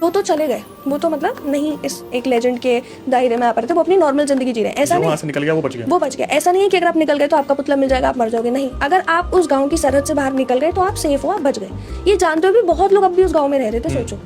तो चले गए, वो तो मतलब नहीं इस एक लेजेंड के दायरे में आ पा रहे थे, वो अपनी नॉर्मल जिंदगी जी रहे हैं। ऐसा नहीं, वहाँ से निकल गया वो बच गया। वो बच गया। ऐसा नहीं है कि अगर आप निकल गए तो आपका पुतला मिल जाएगा, आप मर जाओगे, नहीं। अगर आप उस गांव की सरहद से बाहर निकल गए तो आप सेफ हो, आप बच गए। ये जानते हुए भी बहुत लोग अब भी उस गांव में रह रहे थे। सोचो,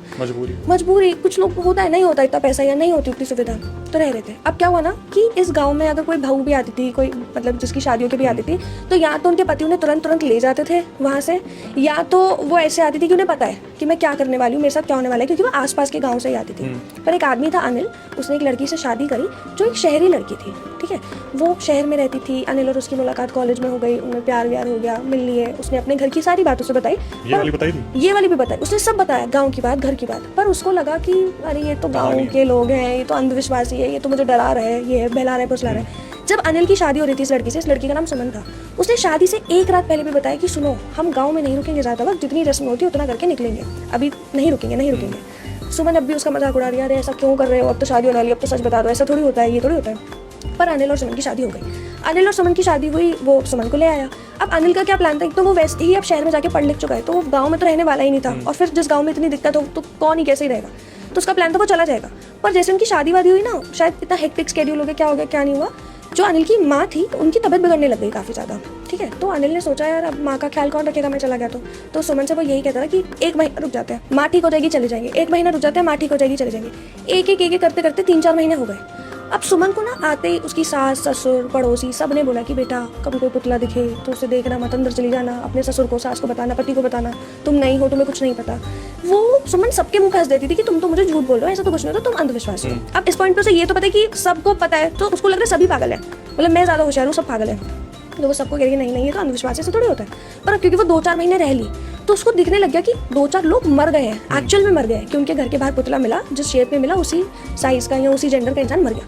मजबूरी कुछ लोग होता है, नहीं होता इतना पैसा या नहीं होती उतनी सुविधा, तो रह रहे थे। अब क्या हुआ ना कि इस गाँव में अगर कोई बहू भी आती थी, कोई मतलब जिसकी शादियों की भी आती थी, तो या तो उनके पति उन्हें तुरंत ले जाते थे वहाँ से, या तो वो ऐसे आती थी कि उन्हें पता है कि मैं क्या करने वाली हूँ, मेरे साथ क्या होने वाला है, क्योंकि वो आसपास के गाँव से ही आती थी। पर एक आदमी था अनिल, उसने एक लड़की से शादी करी जो एक शहरी लड़की थी, ठीक है। वो शहर में रहती थी, अनिल और उसकी मुलाकात कॉलेज में हो गई, उनमें प्यार व्यार हो गया, मिल लिए। उसने अपने घर की सारी बात उसे बताई, ये वाली बताई थी, ये वाली भी बताई, उसने सब बताया, गाँव की बात, घर की बात। पर उसको लगा कि अरे ये तो गाँव के लोग हैं, ये तो अंधविश्वासी है, ये तो मुझे डरा रहे हैं, ये बहला रहे फुसला रहे। जब अनिल की शादी हो रही थी इस लड़की से, इस लड़की का नाम सुमन था, उसने शादी से एक रात पहले भी बताया कि सुनो, हम गाँव में नहीं रुकेंगे ज़्यादा वक्त, जितनी रस्म होती है उतना करके निकलेंगे, अभी नहीं रुकेंगे। सुमन अब भी उसका मजाक उड़ा रही है, अरे ऐसा क्यों कर रहे हो, अब तो शादी होने वाली, अब तो सच बता दो, ऐसा थोड़ी होता है, ये थोड़ी होता है। पर अनिल और सुमन की शादी हो गई। अनिल और सुमन की शादी हुई, वो सुमन को ले आया। अब अनिल का क्या प्लान था, एक तो वो वैसे ही अब शहर में जाके पढ़ लिख चुका है, तो वो गाँव में तो रहने वाला ही नहीं था, और फिर जिस गाँव में इतनी दिक्कत हो तो कौन ही कैसे ही रहेगा, तो उसका प्लान था वो चला जाएगा। पर जैसे उनकी शादी वादी हुई ना, शायद इतना हेक्टिक स्केड्यूल हो गया, क्या हो गया क्या नहीं हुआ, जो अनिल की माँ थी उनकी तबीयत बिगड़ने लग गई काफ़ी ज़्यादा, ठीक है। तो अनिल ने सोचा यार अब माँ का ख्याल कौन रखेगा, मैं चला गया तो सुमन से वो यही कहता था कि एक महीना रुक जाते हैं, माँ ठीक हो जाएगी चले जाएंगे, एक महीना रुक जाते हैं, माँ ठीक हो जाएगी चले जाएंगे। एक करते करते 3-4 महीने हो गए। अब सुमन को ना आते ही उसकी सास ससुर पड़ोसी सब ने बोला कि बेटा कभी कोई पुतला दिखे तो उसे देखना मत, अंदर चली जाना, अपने ससुर को सास को बताना, पति को बताना, तुम नहीं हो, तुम्हें कुछ नहीं पता। वो सुमन सबके मुंह हंस देती थी कि तुम तो मुझे झूठ बोल रहे हो, ऐसा तो कुछ नहीं होता, तुम अंधविश्वास हो। अब इस पॉइंट पे उसे ये तो पता है कि सबको पता है, तो उसको लग रहा है सभी पागल है, मतलब मैं ज़्यादा होशियार हूँ, सब पागल है। तो वो सबको कह रही नहीं ये तो अंधविश्वास से थोड़ी होता है। पर अब क्योंकि वो 2-4 महीने रह ली, तो उसको दिखने लग गया कि 2-4 लोग मर गए हैं, एक्चुअल में मर गए हैं, कि उनके घर के बाहर पुतला मिला, जिस शेप में मिला उसी साइज का या उसी जेंडर का इंसान मर गया।